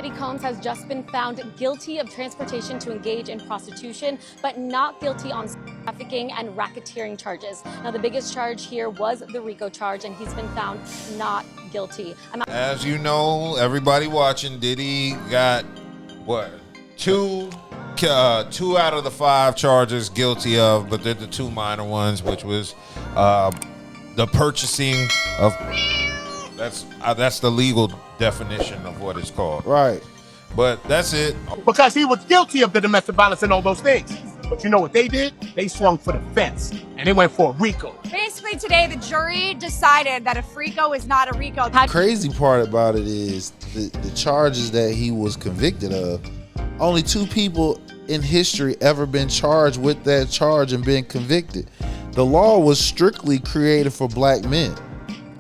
Diddy Combs has just been found guilty of transportation to engage in prostitution, but not guilty on trafficking and racketeering charges. Now, the biggest charge here was the RICO charge, and he's been found not guilty. As you know, everybody watching, Diddy got, what, two out of the 5 charges guilty of, but they're the 2 minor ones, which was the purchasing of, that's the legal definition of what it's called. Right. But that's it. Because he was guilty of the domestic violence and all those things. But you know what they did? They swung for the fence, and they went for a RICO. Basically, today, the jury decided that a RICO is not a RICO. The crazy part about it is the charges that he was convicted of. Only 2 people in history ever been charged with that charge and been convicted. The law was strictly created for black men,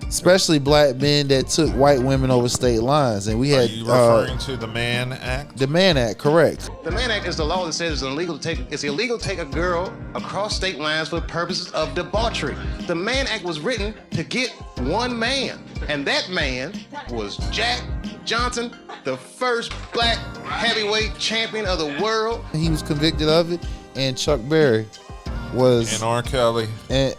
especially black men that took white women over state lines. And we had. Are you referring to the Mann Act? The Mann Act, correct. The Mann Act is the law that says it's illegal to take a girl across state lines for purposes of debauchery. The Mann Act was written to get one man, and that man was Jack Johnson, the first black heavyweight champion of the world. He was convicted of it, and Chuck Berry was. And R. Kelly. And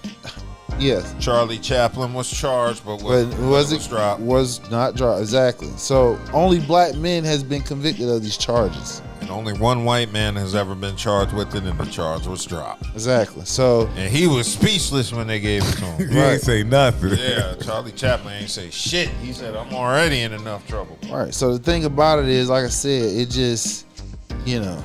yes. Charlie Chaplin was charged, but was dropped. Was not dropped, exactly. So only black men has been convicted of these charges. And only one white man has ever been charged with it, and the charge was dropped. Exactly. So. And he was speechless when they gave it to him. He ain't say nothing. Yeah, Charlie Chaplin ain't say shit. He said, I'm already in enough trouble. All right. So the thing about it is, like I said, it just, you know,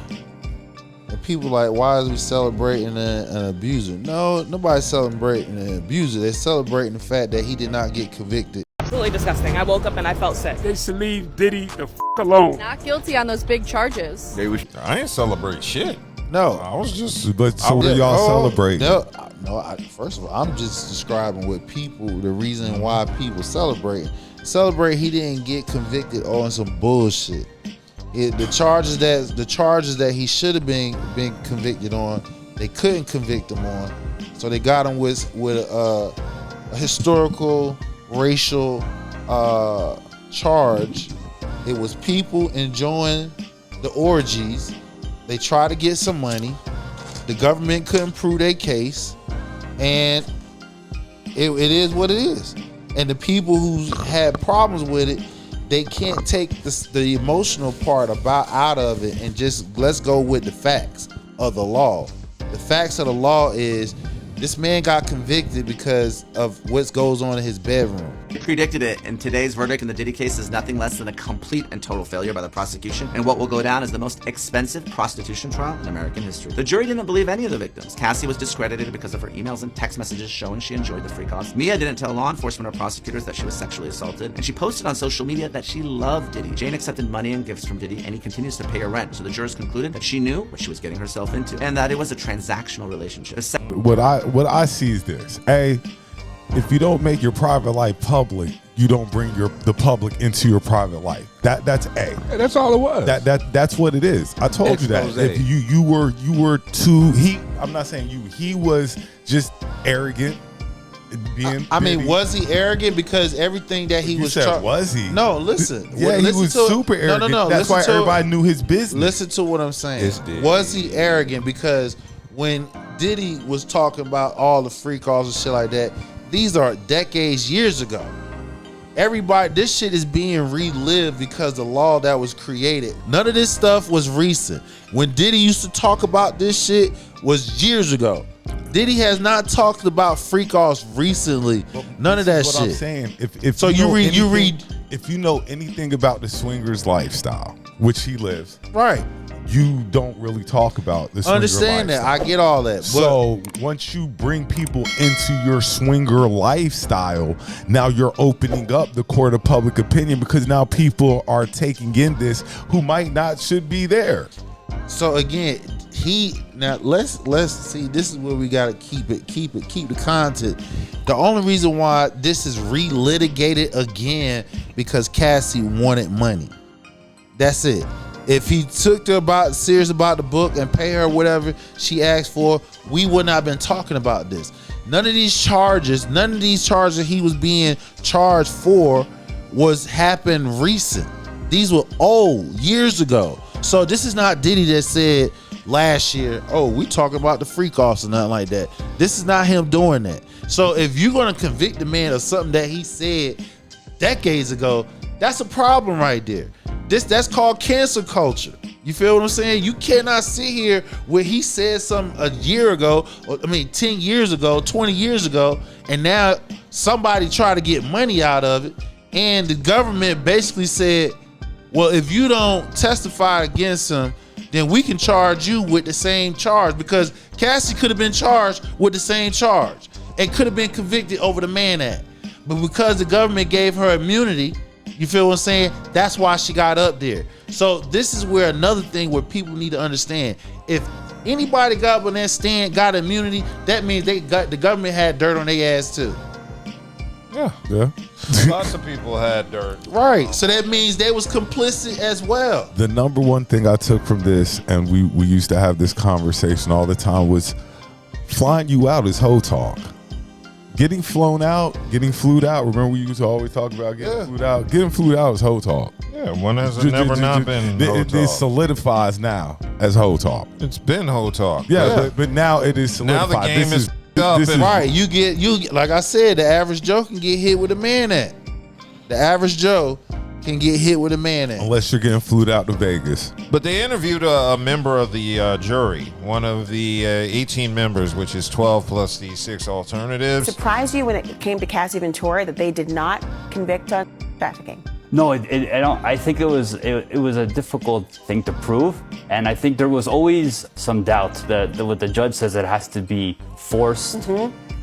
and people like, why is we celebrating an abuser? No, nobody's celebrating an abuser. They're celebrating the fact that he did not get convicted. Absolutely disgusting. I woke up and I felt sick. They should leave Diddy the f alone. Not guilty on those big charges. I ain't celebrate shit. No. I was just. But so what do y'all celebrate? No, first of all, I'm just describing what people, the reason why people celebrate. Celebrate he didn't get convicted on some bullshit. The charges that he should have been convicted on, they couldn't convict him on, so they got him with a historical racial charge. It was people enjoying the orgies. They tried to get some money. The government couldn't prove their case, and it is what it is. And the people who had problems with it, they can't take the emotional part out of it and just let's go with the facts of the law. The facts of the law is this man got convicted because of what goes on in his bedroom. He predicted it, and today's verdict in the Diddy case is nothing less than a complete and total failure by the prosecution, and what will go down as the most expensive prostitution trial in American history. The jury didn't believe any of the victims. Cassie was discredited because of her emails and text messages showing she enjoyed the free cost. Mia didn't tell law enforcement or prosecutors that she was sexually assaulted, and she posted on social media that she loved Diddy. Jane accepted money and gifts from Diddy, and he continues to pay her rent, so the jurors concluded that she knew what she was getting herself into, and that it was a transactional relationship. What I see is this. If you don't make your private life public, you don't bring the public into your private life. That's A. That's all it was. That's what it is. I told you that. If you were too, I'm not saying you. He was just arrogant. I mean, was he arrogant? Because everything that he was said, was he? No, listen. Yeah, he was super arrogant. No. That's why everybody knew his business. Listen to what I'm saying. Was he arrogant? Because when Diddy was talking about all the free calls and shit like that, these are decades, years ago. Everybody, this shit is being relived because the law that was created. None of this stuff was recent. When Diddy used to talk about this shit was years ago. Diddy has not talked about free calls recently. None of that shit. What I'm saying, if so you read, if you know anything about the swingers lifestyle, which he lives, right? You don't really talk about the swinger Understand lifestyle. that. I get all that. So once you bring people into your swinger lifestyle, now you're opening up the court of public opinion because now people are taking in this who might not should be there. So again, let's see, this is where we gotta keep the content. The only reason why this is relitigated again because Cassie wanted money. That's it. If he took her serious about the book and pay her whatever she asked for, we would not have been talking about this. None of these charges he was being charged for happened recent. These were old, years ago. So this is not Diddy that said last year, oh, we talking about the freak offs or nothing like that. This is not him doing that. So if you're gonna convict the man of something that he said decades ago, that's a problem right there. That's called cancel culture. You feel what I'm saying? You cannot sit here where he said something a year ago, 10 years ago, 20 years ago, and now somebody try to get money out of it, and the government basically said, well, if you don't testify against him, then we can charge you with the same charge, because Cassie could have been charged with the same charge and could have been convicted over the Mann Act. But because the government gave her immunity, you feel what I'm saying? That's why she got up there. So this is where another thing where people need to understand. If anybody got up on that stand, got immunity, that means the government had dirt on their ass too. Yeah. Lots of people had dirt. Right. So that means they was complicit as well. The number one thing I took from this, and we used to have this conversation all the time, was flying you out is hoe talk. Getting flown out, getting flued out. Remember we used to always talk about getting flued out? Getting flued out is hoe talk. Yeah, one has never not been hoe talk. It solidifies now as hoe talk. It's been hoe talk. Yeah. But now it is solidified. Now the game is up. Right. You like I said, the average Joe can get hit with a Mann Act. The average Joe can get hit with a Mann Act. Unless you're getting flued out to Vegas. But they interviewed a member of the jury, one of the 18 members, which is 12 plus the 6 alternatives. Surprised you when it came to Cassie Ventura that they did not convict on trafficking? No, I don't. I think it was a difficult thing to prove, and I think there was always some doubt that what the judge says it has to be forced.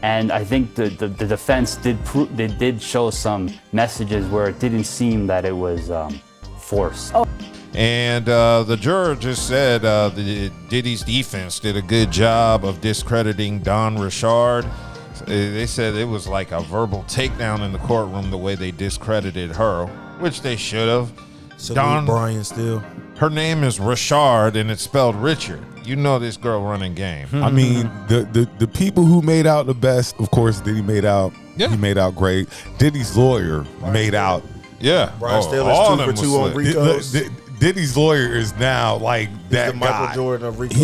And I think the defense did show some messages where it didn't seem that it was forced. And the juror just said the Diddy's defense did a good job of discrediting Don Richard. They said it was like a verbal takedown in the courtroom the way they discredited her, which they should have. Don Bryan still. Her name is Richard and it's spelled Richard. You know this girl running game. I mean, the people who made out the best, of course, Diddy made out. Yeah. He made out great. Diddy's lawyer made out. Yeah. Brian Steller's 2 for 2 on RICO's. Diddy's lawyer is now like that the guy. Michael Jordan of RICO.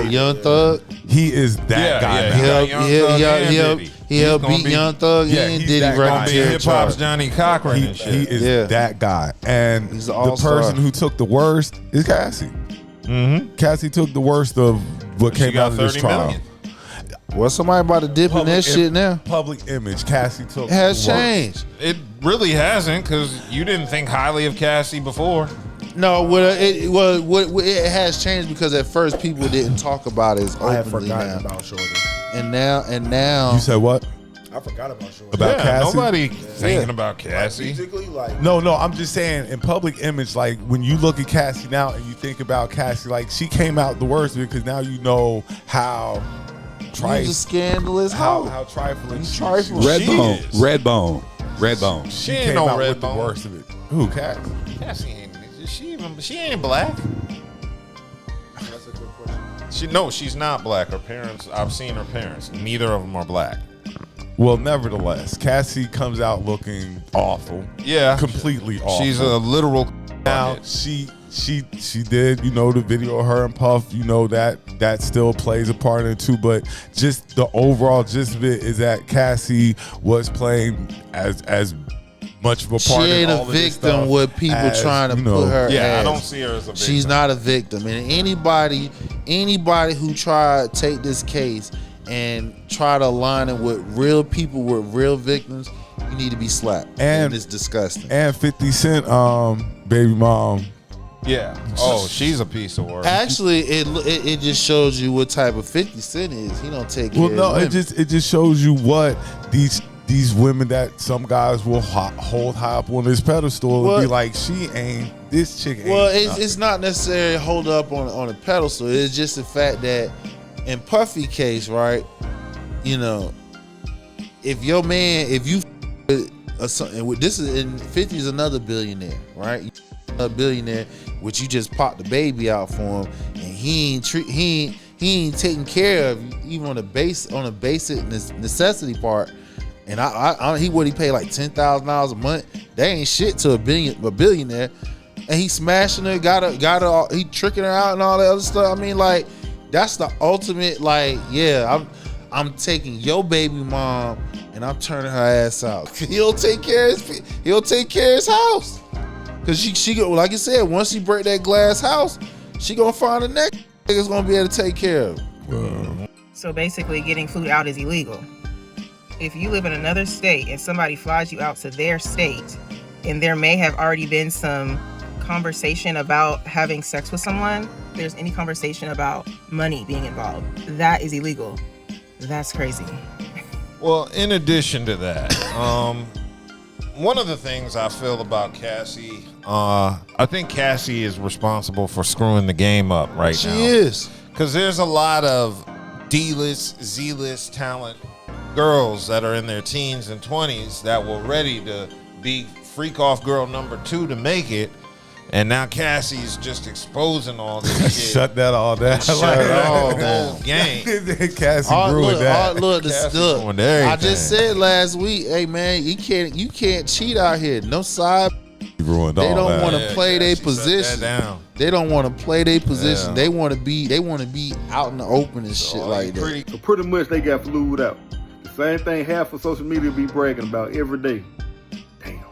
Young Thug. He is that guy. He'll beat Young Thug and Diddy right be hip hop's Johnny Cochran and shit. He is that guy. And he's the person who took the worst is Cassie. Cassie took the worst of what came out of this trial. Million. Well, somebody about to dip in that shit now. Public image. Cassie took it has changed. It really hasn't, because you didn't think highly of Cassie before. No, it has changed because at first people didn't talk about it as openly. I had forgotten about Shorty. And now you said what? I forgot about Shorty. About Cassie? Nobody thinking about Cassie. No, I'm just saying in public image, like when you look at Cassie now and you think about Cassie, like she came out the worst because now you know how He's a scandalous how trifling she is. Redbone. She ain't no Redbone. The worst of it. Who, Cassie? Cassie ain't. She ain't black. That's a good question. She's not black. Her parents, I've seen her parents. Neither of them are black. Well, nevertheless, Cassie comes out looking awful. Yeah, completely awful. She's a literal. Now she did, the video of her and Puff, that still plays a part in it too, but just the overall gist of it is that Cassie was playing as much of a part she ain't in all a of this victim stuff with people trying to put her I as. don't see her as a victim. She's not a victim. And anybody who try to take this case and try to align it with real people, with real victims, you need to be slapped. And it's disgusting. And 50 Cent baby mom. Yeah. She's a piece of work. Actually, it just shows you what type of 50 Cent is. He don't take care of women. it just shows you what these women that some guys will hold high up on this pedestal and be like, this chick ain't. Well, it's not necessarily hold up on a pedestal. It's just the fact that in Puffy case, right? If your man, this is in 50 is another billionaire, right? A billionaire, which you just popped the baby out for him, and he ain't taking care of you, even on a basic necessity part. and he paid like $10,000 a month. That ain't shit to a billionaire. And he smashing her, he tricking her out and all that other stuff. I mean, like, that's the ultimate, like, yeah, I'm taking your baby mom and I'm turning her ass out. He'll take care of his house. Cause she like you said, once she break that glass house, she gonna find the next nigga's gonna be able to take care of her. So basically, getting food out is illegal. If you live in another state and somebody flies you out to their state, and there may have already been some conversation about having sex with someone, there's any conversation about money being involved, that is illegal. That's crazy. Well, in addition to that, one of the things I feel about Cassie, I think Cassie is responsible for screwing the game up right now. She is. Because there's a lot of D-list, Z-list talent girls that are in their teens and 20s that were ready to be freak off girl number 2 to make it. And now Cassie's just exposing all this shit. Shut that all down. Shut it all down. Game. Cassie grew with that. Look, I just said last week, hey man, you can't cheat out here. No side. They don't want to play their position. They don't want to play their position. Yeah. They want to be out in the open and shit like that. So pretty much they got flued out. The same thing half of social media be bragging about every day. Damn,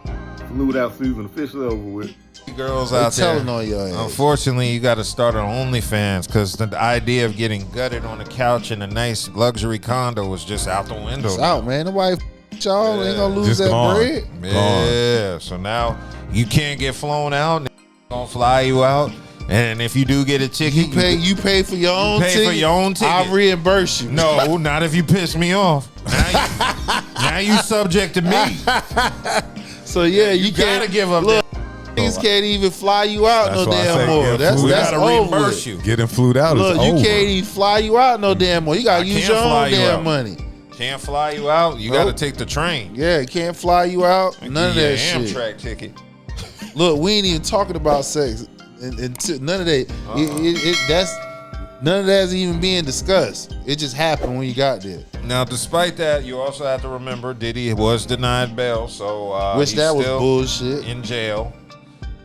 flued out season officially over with. Girls out there, on your ass. Unfortunately, you got to start on OnlyFans because the idea of getting gutted on a couch in a nice luxury condo was just out the window. It's out, man. Nobody y'all ain't gonna lose Just that gone. bread. Yeah, so now you can't get flown out. Gonna fly you out, and if you do get a ticket, You pay for your own ticket. For your own ticket. I'll reimburse you. No, not if you piss me off. Now you subject to me. So yeah, you gotta can't give up. Look, niggas can't even fly you out no damn more. That's gotta over reimburse with. you. Getting flued out Look, is you over. can't even fly you out no damn more. You gotta use your own damn money. Can't fly you out. You gotta take the train. Yeah, can't fly you out. None of that shit. Amtrak ticket. Look, we ain't even talking about sex. And none of that. None of that's even being discussed. It just happened when you got there. Now, despite that, you also have to remember Diddy was denied bail, so Which he's that was still bullshit. in jail.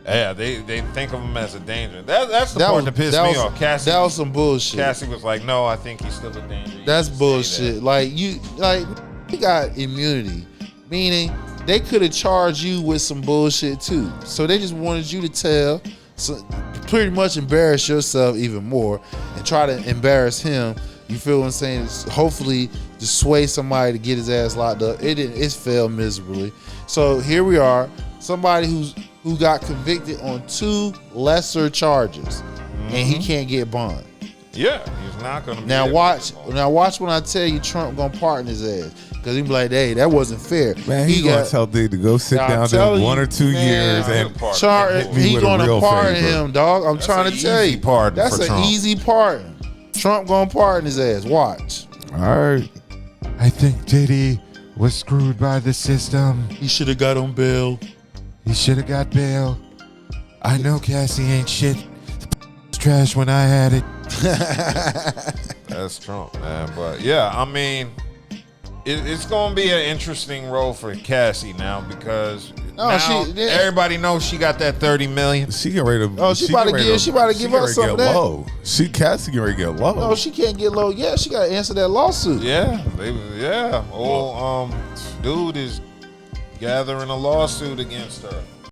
Yeah, they think of him as a danger. That's the part that pissed me off. Cassie, that was some bullshit. Cassie was like, "No, I think he's still a danger." That's bullshit. Like you got immunity, meaning they could have charged you with some bullshit too. So they just wanted you to tell, so pretty much embarrass yourself even more and try to embarrass him. You feel what I'm saying? Hopefully to sway somebody to get his ass locked up. It didn't. It failed miserably. So here we are. Somebody who got convicted on 2 lesser charges, and he can't get bond. Yeah, he's not gonna be Now able watch. to get Now watch when I tell you Trump gonna pardon his ass, because he be like, "Hey, that wasn't fair." Man, he gonna tell Diddy to go sit down there 1 or 2 years and hit me he with a gonna real pardon favor. him, dog. I'm trying to tell you, pardon that's for an Trump. easy pardon. Trump gonna pardon his ass. Watch. All right. I think Diddy was screwed by the system. He should have got on bail. He should have got bail. I know Cassie ain't shit. It's trash when I had it. That's Trump, man. But yeah, I mean, it's going to be an interesting role for Cassie now because everybody knows she got that $30 million. She get ready to. Oh, she about to give up some of that. Low. Cassie get ready to get low. No, she can't get low. Yeah, she got to answer that lawsuit. Yeah, dude is gathering a lawsuit against her.